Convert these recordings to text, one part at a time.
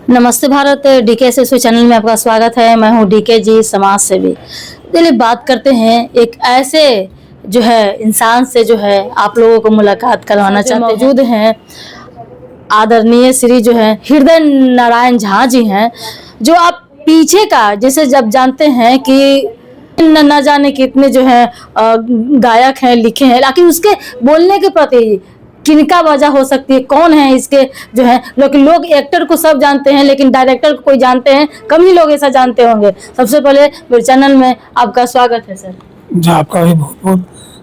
नमस्ते Bharat, DK SSV channel में आपका स्वागत है। मैं हूं डीके जी, समाज सेवी। चलिए बात करते हैं एक ऐसे जो है इंसान से जो है आप लोगों को मुलाकात करवाना चाहते हैं। मौजूद हैं आदरणीय श्री जो है हृदय नारायण झा जी हैं, जो आप पीछे का जैसे जब जानते हैं कि न जाने कितने जो है गायक हैं, लिखे हैं, लेकिन उसके बोलने के प्रति किनका वजह हो सकती है, कौन है इसके जो है लोग एक्टर को सब जानते हैं, लेकिन डायरेक्टर को कोई जानते हैं कम ही लोग ऐसा जानते होंगे। सबसे पहले मेरे चैनल में आपका स्वागत है सर जी। आपका भी बहुत बहुत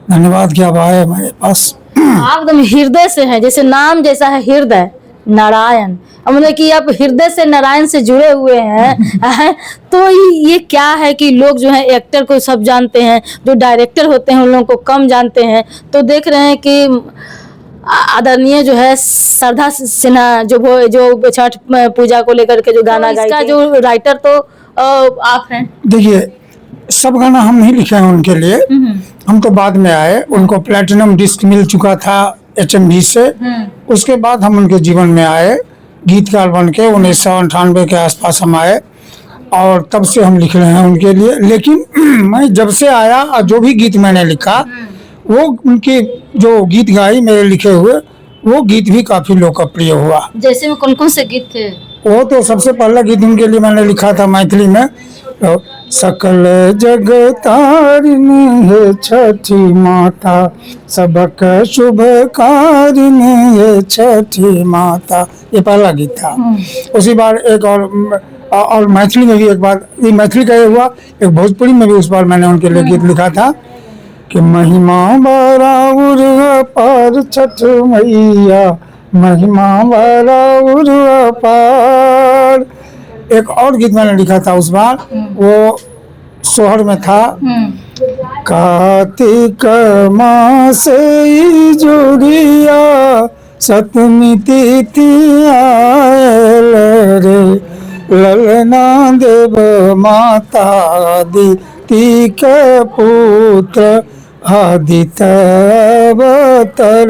धन्यवाद कि आप आए हमारे पास। आप एकदम हृदय से हैं, जैसे नाम जैसा है हृदय नारायण, मतलब कि आप हृदय से नारायण से जुड़े हुए हैं। तो ये क्या है कि लोग जो है एक्टर को सब जानते हैं, जो डायरेक्टर होते हैं उन लोगों को कम जानते हैं। तो देख रहे हैं कि आदरणीय जो है श्रद्धा सिन्हा जो छठ पूजा को लेकर के जो गाना गाया, इसका जो राइटर तो आप हैं। देखिए, सब गाना हम नहीं लिखे हैं उनके लिए, हम तो बाद में आए। उनको प्लैटिनम डिस्क मिल चुका था HMV से। उसके बाद हम उनके जीवन में आए, गीतकार बन के 1998 के आसपास हम आए और तब से हम लिख रहे हैं उनके लिए। लेकिन मैं जब से आया और जो भी गीत मैंने लिखा, वो उनके जो गीत गाई मेरे लिखे हुए, वो गीत भी काफी लोकप्रिय हुआ। जैसे में कौन कौन से गीत थे? वो तो सबसे पहला गीत उनके लिए मैंने लिखा था मैथिली में, तो सकल जग तारिणी है छठी माता, सबक शुभ कारिणी है छठी माता, ये पहला गीत था। उसी बार एक और मैथिली में भी एक बार, ये मैथिली का ये हुआ, एक भोजपुरी में भी उस बार मैंने उनके लिए गीत लिखा था कि महिमा बराबर अपार छठ मैया, महिमा बराबर अपार। एक और गीत मैंने लिखा था उस बार, वो सोहर में था, कार्तिक मास जोड़िया सतमी तिथि आयल रे, ललना देव माता दी के पुत्र आदित्य अवतर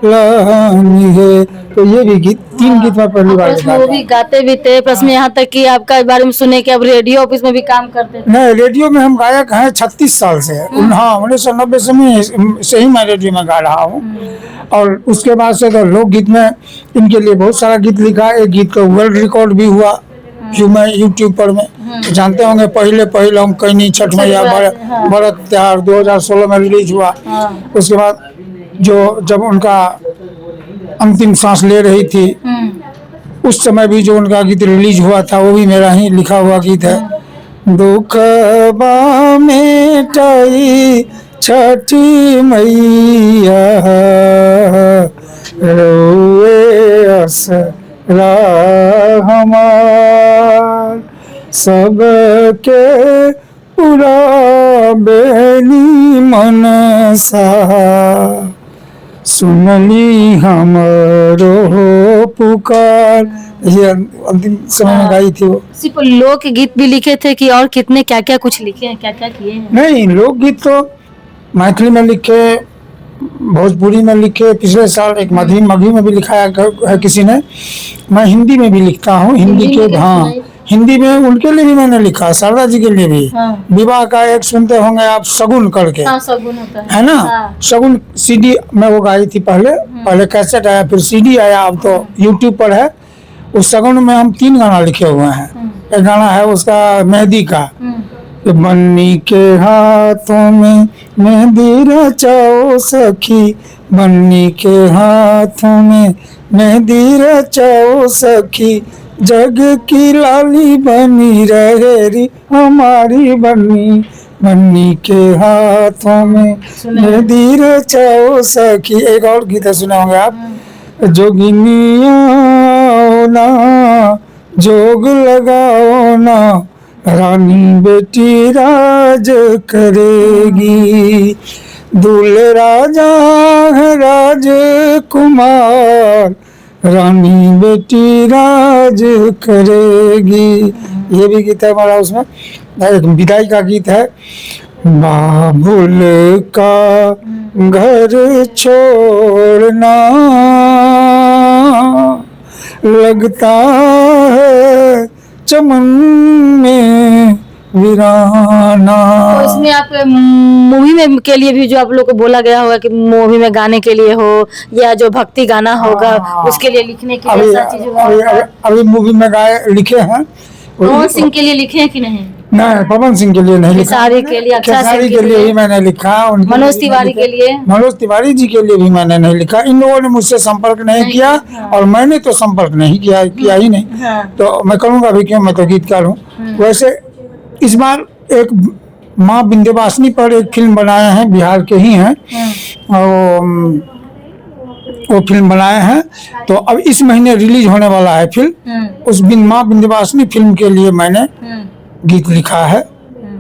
लहनी है। तो ये भी गीत, तीन गीत में पहली बार वो भी गाते भी थे। प्रश्न यहाँ तक कि आपका बारे में सुने कि अब रेडियो ऑफिस में भी काम करते थे। नहीं, रेडियो में हम गायक हैं 36 साल से। हाँ, 1990 से ही मैं रेडियो में गा रहा हूँ। और उसके बाद से तो लोकगीत में इनके लिए बहुत सारा गीत लिखा। एक गीत का वर्ल्ड रिकॉर्ड भी हुआ यूट्यूब पर में, जानते होंगे। पहले हम कहीं छठ मैया भरत त्योहार 2016 में रिलीज हुआ। उसके बाद जब उनका अंतिम सांस ले रही थी, उस समय भी जो उनका गीत रिलीज हुआ था, वो भी मेरा ही लिखा हुआ गीत है। दुख मेटाई छठी मैया, रोए असरा हमार, सबके पूरा बेनी मनसा, सुनली हमरो पुकार। ये अंतिम समय में गाई थी वो। सिर्फ लोक गीत भी लिखे थे कि और कितने क्या क्या कुछ लिखे हैं, क्या क्या किए हैं? नहीं, लोकगीत तो मैथिली में लिखे, भोजपुरी में लिखे, पिछले साल एक मगही में भी लिखा है किसी ने। मैं हिंदी में भी लिखता हूँ, हिंदी के, हाँ, हिंदी में उनके लिए भी मैंने लिखा, शारदा जी के लिए भी। विवाह का एक सुनते होंगे आप, शगुन करके, शगुन होता है ना। शगुन CD में वो गाई थी पहले कैसेट आया, फिर CD आया, अब तो यूट्यूब पर है। उस शगुन में हम 3 गाना लिखे हुए हैं। एक गाना है उसका मेहंदी का, बन्नी के हाथों में मेहंदी रचाओ सखी, बन्नी के हाथों में मेहंदी रचाओ सखी, जग की लाली बनी रहे री हमारी बन्नी, बन्नी के हाथों में मेहंदी रचाओ सखी। एक और गीत है, सुने होंगे आप, जोगिनिया ना जोग लगाओ ना, रानी बेटी राज करेगी, दूल्हे राजा है राजकुमार, रानी बेटी राज करेगी। ये भी गीत है हमारा। उसमें एक विदाई का गीत है, बाबुल का घर छोड़ना, लगता है चमन में वीराना। तो इसमें आप मूवी में के लिए भी जो आप लोग को बोला गया होगा कि मूवी में गाने के लिए हो या जो भक्ति गाना होगा उसके लिए लिखने के लिए ऐसा चीज अभी मूवी में गाए लिखे हैं। पवन सिंह के लिए लिखे हैं कि नहीं? नहीं, पवन सिंह के लिए नहीं लिखा। खेसारी के लिए, अक्षय खेसारी सिंह के लिए ही मैंने लिखा। मनोज तिवारी के लिए, मनोज तिवारी जी के लिए भी मैंने नहीं लिखा। इन लोगों ने मुझसे संपर्क नहीं किया। और मैंने तो संपर्क नहीं किया ही नहीं। तो मैं करूँगा भी क्यों, मैं तो गीतकार हूँ। वैसे इस बार एक माँ विंध्यवासिनी पर एक फिल्म बनाए हैं, बिहार के ही हैं, और वो फिल्म बनाए हैं। तो अब इस महीने रिलीज होने वाला है फिल्म। उस माँ विंध्यवासिनी फिल्म के लिए मैंने गीत लिखा है।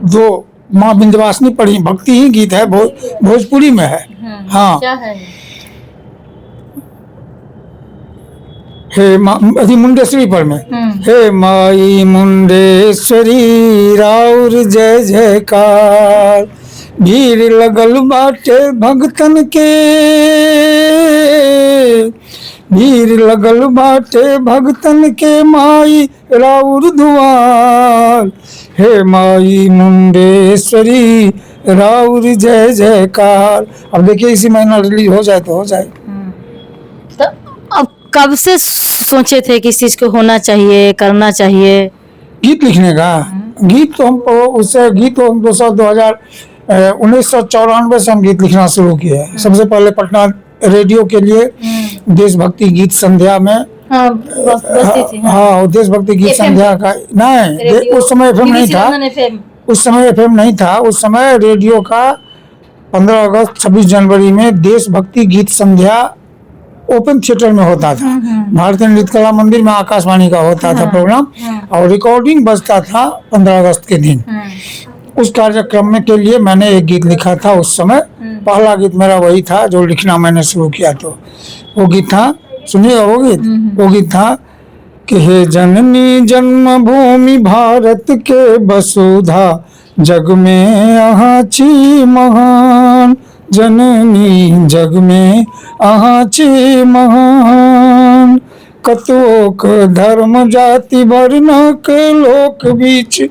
जो माँ विंध्यवासिनी पर ही भक्ति ही गीत है, भोजपुरी में है। हाँ, क्या है? हे अभी मुंडेश्वरी पर में, हे माई मुंडेश्वरी राउर जय जयकार, भीड़ लगल बाटे भगतन के, भीड़ लगल बाटे भगतन के माई राउर दुआर, हे माई मुंडेश्वरी राउर जय जयकार। अब देखिए इसी महीना रिलीज हो जाए तो हो जाए। तो अब कब से सोचे थे कि इस चीज को होना चाहिए, करना चाहिए? गीत लिखने का गीत तो हमको उससे गीत तो हम 1994 से हम गीत लिखना शुरू किए। सबसे पहले पटना रेडियो के लिए देशभक्ति गीत संध्या में, बसती थी। हाँ, देशभक्ति गीत संध्या का नहीं, उस समय एफएम नहीं था। उस समय एफएम नहीं था। उस समय रेडियो का 15 अगस्त 26 जनवरी में देशभक्ति गीत संध्या ओपन थिएटर में होता था। भारतीय नृत्य कला मंदिर में आकाशवाणी का होता था प्रोग्राम, और रिकॉर्डिंग बजता था 15 अगस्त के दिन। उस कार्यक्रम में के लिए मैंने एक गीत लिखा था। उस समय पहला गीत मेरा वही था जो लिखना मैंने शुरू किया। तो वो गीत था, सुनिएगा वो गीत। वो गीत था कि हे जननी जन्मभूमि भारत के वसुधा, जग में अहाची महान, जननी जग में अहाची महान, कतोक धर्म जाति वर्ण के लोक बीच,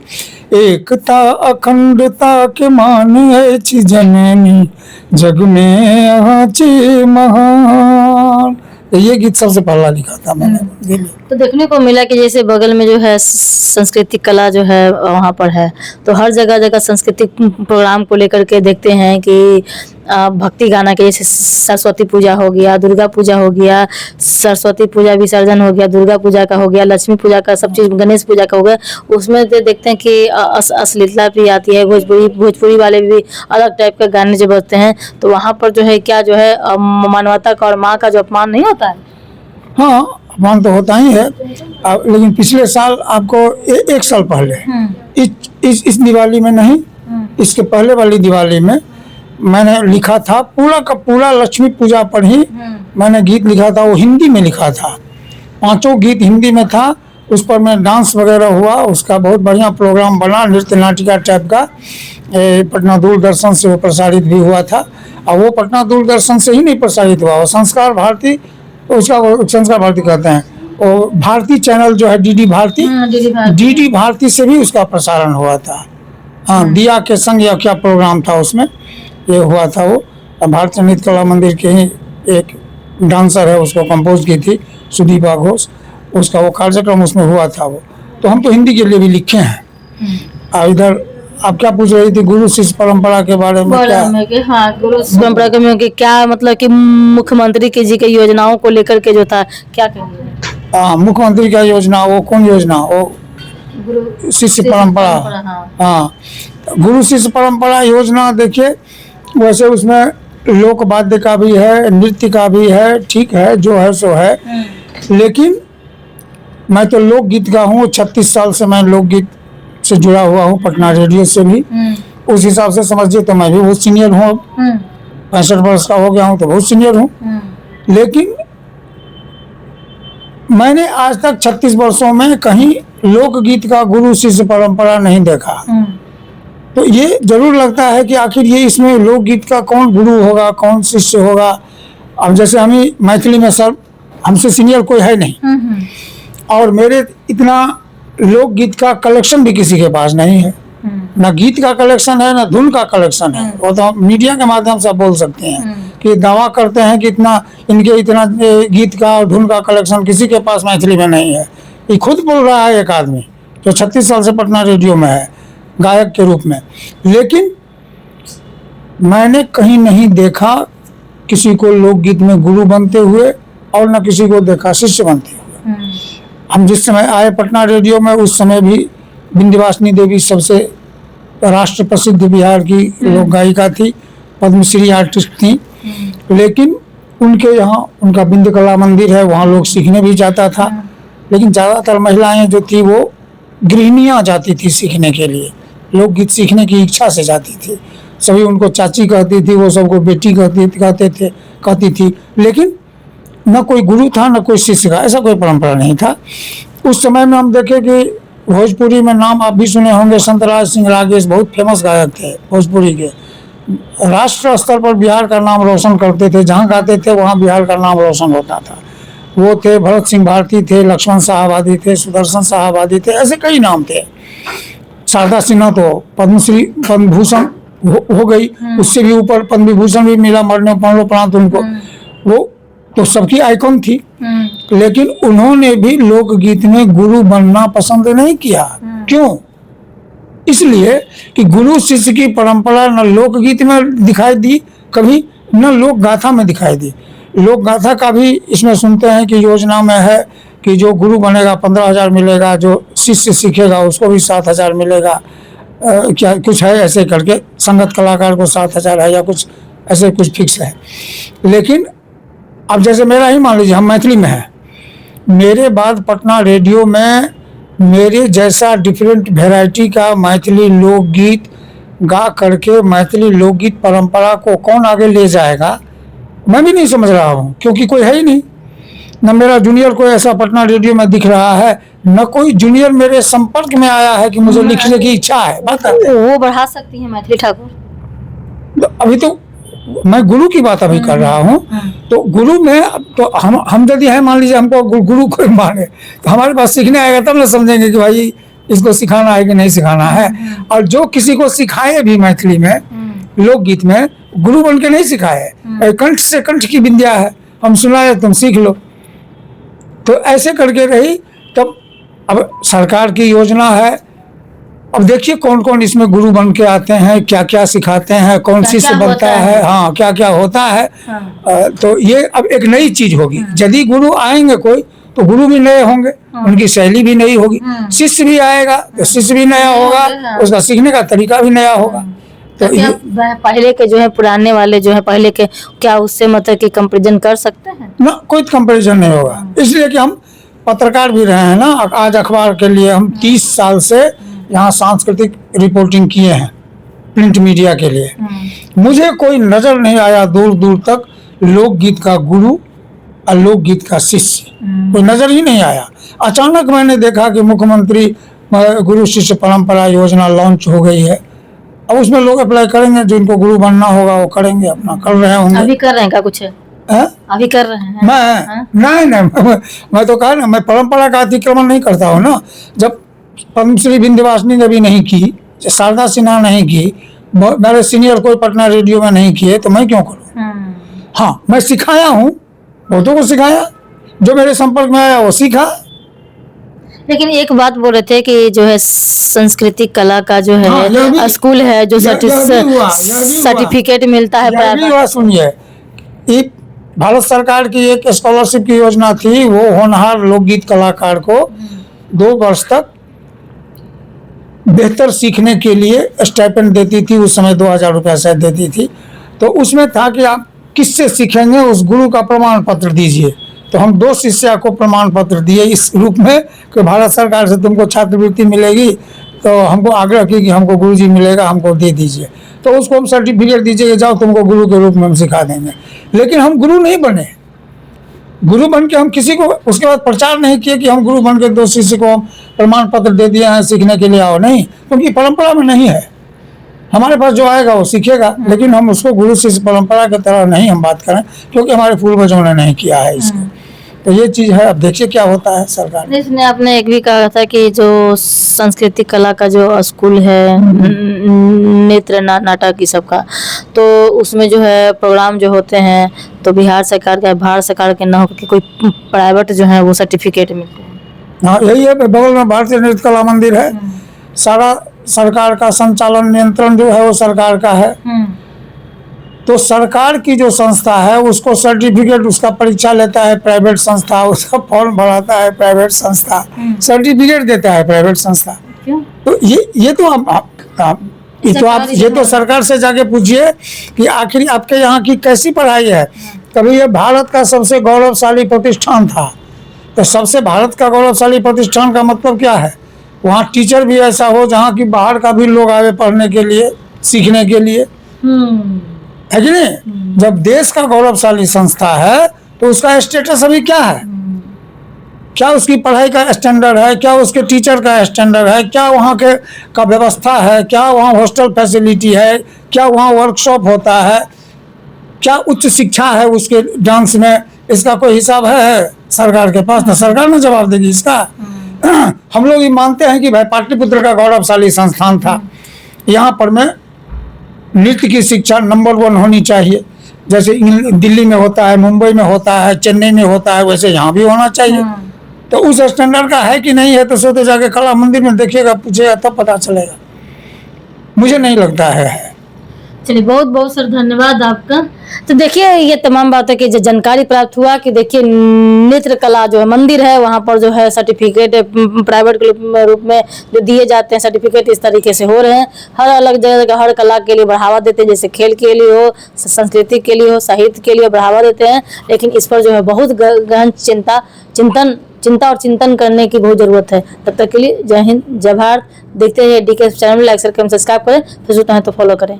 एकता अखंडता के मान अछि, जननी जग में अहाची महान। ये गीत सबसे पहला लिखा था मैंने। तो देखने को मिला कि जैसे बगल में जो है सांस्कृतिक कला जो है वहाँ पर है, तो हर जगह जगह सांस्कृतिक प्रोग्राम को लेकर के देखते हैं कि भक्ति गाना के, जैसे सरस्वती पूजा हो गया, दुर्गा पूजा हो गया, सरस्वती पूजा विसर्जन हो गया, दुर्गा पूजा का हो गया, लक्ष्मी पूजा का, सब चीज़, गणेश पूजा का हो गया। उसमें देखते हैं कि अश्लीलता भी आती है। भोजपुरी वाले भी अलग टाइप के गाने जो बजते हैं, तो वहाँ पर जो है क्या जो है मानवता का और माँ का जो अपमान नहीं होता है? हाँ, अपमान तो होता ही है। लेकिन पिछले साल आपको एक साल पहले इस दिवाली में नहीं, इसके पहले वाली दिवाली में मैंने लिखा था पूरा का पूरा लक्ष्मी पूजा पर ही मैंने गीत लिखा था। वो हिंदी में लिखा था, 5 गीत हिंदी में था। उस पर मैं डांस वगैरह हुआ, उसका बहुत बढ़िया प्रोग्राम बना, नृत्य नाटिका टाइप का। पटना दूरदर्शन से वो प्रसारित भी हुआ था। और वो पटना दूरदर्शन से ही नहीं प्रसारित हुआ, वो संस्कार भारती, उसका संस्कार भारती कहते हैं, वो भारती चैनल जो है डीडी भारती से भी उसका प्रसारण हुआ था। हाँ, दिया के संग या क्या प्रोग्राम था उसमें ये हुआ था। वो भारतीय नृत्य कला मंदिर के ही एक डांसर है, उसको कंपोज की थी सुदीपा घोष, उसका वो कार्यक्रम उसमें हुआ था। वो तो हम तो हिंदी के लिए भी लिखे हैं। और इधर आप क्या पूछ रही थी गुरु शिष्य परंपरा के बारे में? क्या हाँ, गुरु शिष्य परंपरा में कि क्या मतलब कि मुख्यमंत्री की जी के योजनाओं को लेकर के जो था क्या कहेंगे? हाँ, मुख्यमंत्री का योजना, वो कौन योजना? वो शिष्य परंपरा। हाँ, गुरु शिष्य परंपरा योजना देखिए, वैसे उसमें लोक वाद्य का भी है, नृत्य का भी है, ठीक है, जो है सो है। लेकिन मैं तो लोकगीत का हूँ, 36 साल से मैं लोकगीत से जुड़ा हुआ हूँ, पटना रेडियो से भी। उस हिसाब से समझिए तो मैं भी बहुत सीनियर हूँ। 65 वर्ष का हो गया हूँ तो बहुत सीनियर हूँ। लेकिन मैंने आज तक 36 वर्षों में कहीं लोकगीत का गुरु शिष्य परंपरा नहीं देखा। तो ये जरूर लगता है कि आखिर ये इसमें लोकगीत का कौन गुरु होगा, कौन शिष्य होगा। अब जैसे हम ही मैथिली में सर हमसे सीनियर कोई है नहीं, और मेरे इतना लोकगीत का कलेक्शन भी किसी के पास नहीं है। ना गीत का कलेक्शन है, ना धुन का कलेक्शन है। वो तो मीडिया के माध्यम से आप बोल सकते हैं कि दावा करते हैं कि इतना गीत का और धुन का कलेक्शन किसी के पास मैथिली में नहीं है। ये खुद बोल रहा है एक आदमी जो 36 साल से पटना रेडियो में है गायक के रूप में। लेकिन मैंने कहीं नहीं देखा किसी को लोकगीत में गुरु बनते हुए, और न किसी को देखा शिष्य बनते हुए। हम जिस समय आए पटना रेडियो में, उस समय भी विंध्यवासिनी देवी सबसे राष्ट्र प्रसिद्ध बिहार की लोक गायिका थी, पद्मश्री आर्टिस्ट थी। लेकिन उनके यहाँ उनका विंध्य कला मंदिर है, वहाँ लोग सीखने भी जाता था। लेकिन ज़्यादातर महिलाएं जो थी वो गृहिणियाँ जाती थी सीखने के लिए, लोकगीत सीखने की इच्छा से जाती थी। सभी उनको चाची कहती थी, वो सबको बेटी कहती थी। लेकिन न कोई गुरु था, न कोई शिष्य का, ऐसा कोई परंपरा नहीं था। उस समय में हम देखे कि भोजपुरी में नाम आप भी सुने होंगे, संतराज सिंह रागेश बहुत फेमस गायक थे भोजपुरी के, राष्ट्र स्तर पर बिहार का नाम रोशन करते थे। जहाँ गाते थे वहाँ बिहार का नाम रोशन होता था। वो थे भरत सिंह भारती थे, लक्ष्मण साहबादी थे, सुदर्शन साहबादी थे, ऐसे कई नाम थे। शारदा सिन्हा तो पद्मश्री पद्म भूषण हो गई, उससे भी ऊपर पद्म विभूषण भी मिला मरणोपरांत उनको। वो तो सबकी आइकॉन थी। लेकिन उन्होंने भी लोकगीत में गुरु बनना पसंद नहीं किया। क्यों? इसलिए कि गुरु शिष्य की परंपरा न लोकगीत में दिखाई दी कभी, न लोक गाथा में दिखाई दी। लोक गाथा का भी इसमें सुनते हैं कि योजना में है कि जो गुरु बनेगा 15,000 मिलेगा, जो शिष्य सीखेगा उसको भी 7,000 मिलेगा। क्या कुछ है ऐसे करके, संगत कलाकार को 7,000 है या कुछ ऐसे कुछ फिक्स है। लेकिन अब जैसे मेरा ही मान लीजिए, हम मैथिली में हैं, मेरे बाद पटना रेडियो में मेरे जैसा डिफरेंट वैरायटी का मैथिली लोकगीत गा करके मैथिली लोकगीत परंपरा को कौन आगे ले जाएगा, मैं भी नहीं समझ रहा हूँ। क्योंकि कोई है ही नहीं, न मेरा जूनियर कोई ऐसा पटना रेडियो में दिख रहा है, न कोई जूनियर मेरे संपर्क में आया है कि मुझे लिखने की इच्छा है। बात वो बढ़ा सकती है मैथिली ठाकुर। अभी तो मैं गुरु की बात अभी कर रहा हूँ। तो गुरु में तो हम यदि है, मान लीजिए हमको गुरु कोई माने, तो हमारे पास सीखने आएगा तब ना समझेंगे कि भाई इसको सिखाना है कि नहीं सिखाना है। और जो किसी को सिखाए भी मैथिली में लोकगीत में, गुरु बन के नहीं सिखाए, कंठ से कंठ की विद्या है, हम सुनाए तुम सीख लो। तो ऐसे करके रही। तब अब सरकार की योजना है, अब देखिए कौन कौन इसमें गुरु बन के आते हैं, क्या क्या सिखाते हैं, कौन शिष्य बनता है, हाँ क्या क्या होता है। तो ये अब एक नई चीज होगी। यदि गुरु आएंगे कोई, तो गुरु भी नए होंगे, उनकी शैली भी नई होगी। शिष्य भी आएगा तो शिष्य भी नया होगा, उसका सीखने का तरीका भी नया होगा। तो ये पहले के जो है, पुराने वाले जो है पहले के, क्या उससे मतलब कि कंपैरिजन कर सकते हैं? ना, कोई कंपैरिजन नहीं होगा। इसलिए कि हम पत्रकार भी रहे हैं ना, आज अखबार के लिए हम 30 साल से यहाँ सांस्कृतिक रिपोर्टिंग किए हैं, प्रिंट मीडिया के लिए। मुझे कोई नजर नहीं आया दूर दूर तक लोकगीत का गुरु और लोकगीत का शिष्य, कोई नजर ही नहीं आया। अचानक मैंने देखा कि मुख्यमंत्री गुरु शिष्य परंपरा योजना लॉन्च हो गई है। अब उसमें लोग अप्लाई करेंगे, जिनको गुरु बनना होगा वो करेंगे, अपना कर रहे होंगे। अभी कर रहे हैं क्या कुछ है? अभी कर रहे हैं? नहीं, मैं तो कहा ना, मैं परंपरा का अतिक्रमण नहीं करता हूँ ना। जब पद्मश्री विंध्यवासिनी ने भी नहीं की, शारदा सिन्हा नहीं की, मेरे सीनियर कोई पटना रेडियो में नहीं किए, तो मैं क्यों करूँ? हाँ, मैं सिखाया हूँ, बहुतों को सिखाया, जो मेरे संपर्क में आया वो सीखा। लेकिन एक बात बोल रहे थे कि जो है संस्कृति कला का जो है स्कूल है, जो सर्टिफिकेट मिलता है। सुनिए, एक भारत सरकार की एक स्कॉलरशिप की योजना थी, वो होनहार लोकगीत कलाकार को 2 वर्ष तक बेहतर सीखने के लिए स्टाइपेंड देती थी। उस समय 2,000 रुपया शायद देती थी। तो उसमें था कि आप किससे सीखेंगे, उस गुरु का प्रमाण पत्र दीजिए। तो हम 2 शिष्या को प्रमाण पत्र दिए इस रूप में कि भारत सरकार से तुमको छात्रवृत्ति मिलेगी, तो हमको आग्रह की कि हमको गुरुजी मिलेगा, हमको दे दीजिए। तो उसको हम सर्टिफिकेट दीजिए, जाओ तुमको गुरु के रूप में हम सिखा देंगे। लेकिन हम गुरु नहीं बने। गुरु बन के हम किसी को उसके बाद प्रचार नहीं किए कि हम गुरु बन के 2 शिष्य को प्रमाण पत्र दे दिए हैं, सीखने के लिए आओ। नहीं, क्योंकि परंपरा में नहीं है। हमारे पास जो आएगा वो सीखेगा, लेकिन हम उसको गुरु शिष्य परंपरा की तरह नहीं हम बात करें, क्योंकि हमारे पूर्वजों ने नहीं किया है इसको। तो ये चीज़ है, अब देखिए क्या होता है सरकार में। इसमें आपने एक भी कहा था कि जो संस्कृति कला का जो स्कूल है, नृत्य नाटक ये सब का, तो उसमें जो है प्रोग्राम जो होते हैं तो बिहार सरकार का, भारत सरकार के ना होकर के कोई प्राइवेट जो है वो सर्टिफिकेट मिलते हैं। हाँ यही है, बगल में भारतीय नृत्य कला मंदिर है, सारा सरकार का संचालन नियंत्रण जो है वो सरकार का है। तो सरकार की जो संस्था है उसको सर्टिफिकेट, उसका परीक्षा लेता है प्राइवेट संस्था, उसका फॉर्म भराता है प्राइवेट संस्था, सर्टिफिकेट देता है प्राइवेट संस्था। क्यों? तो ये तो सरकार से जाके पूछिए कि आखिर आपके यहाँ की कैसी पढ़ाई है। कभी ये भारत का सबसे गौरवशाली प्रतिष्ठान था, तो सबसे भारत का गौरवशाली प्रतिष्ठान का मतलब क्या है? वहाँ टीचर भी ऐसा हो जहाँ की बाहर का भी लोग आए पढ़ने के लिए, सीखने के लिए, है कि नहीं? जब देश का गौरवशाली संस्था है तो उसका स्टेटस अभी क्या है? क्या उसकी पढ़ाई का स्टैंडर्ड है, क्या उसके टीचर का स्टैंडर्ड है, क्या वहाँ के का व्यवस्था है, क्या वहाँ हॉस्टल फैसिलिटी है, क्या वहाँ वर्कशॉप होता है, क्या उच्च शिक्षा है उसके डांस में? इसका कोई हिसाब है सरकार के पास? ना सरकार ने जवाब देगी इसका। हम लोग ये मानते हैं कि भाई पाटलिपुत्र का गौरवशाली संस्थान था, यहाँ पर में नृत्य की शिक्षा नंबर 1 होनी चाहिए, जैसे दिल्ली में होता है, मुंबई में होता है, चेन्नई में होता है, वैसे यहाँ भी होना चाहिए। तो उस स्टैंडर्ड का है कि नहीं है तो सोते जाके कला मंदिर में देखिएगा, पूछिएगा तब पता चलेगा। मुझे नहीं लगता है। चलिए, बहुत बहुत सर धन्यवाद आपका। तो देखिए ये तमाम बातों की जो जानकारी प्राप्त हुआ कि देखिए नृत्य कला जो है मंदिर है वहाँ पर जो है सर्टिफिकेट प्राइवेट के रूप में जो दिए जाते हैं सर्टिफिकेट इस तरीके से हो रहे हैं। हर अलग जगह हर कला के लिए बढ़ावा देते हैं, जैसे खेल के लिए हो, संस्कृति के लिए हो, साहित्य के लिए बढ़ावा देते हैं, लेकिन इस पर जो है बहुत गहन चिंता और चिंतन करने की बहुत ज़रूरत है। तब तक के लिए जय हिंद, जय भारत। देखते हैं डीके चैनल में लाइक शेयर करें, सब्सक्राइब करें, फेसबुक है तो फॉलो करें।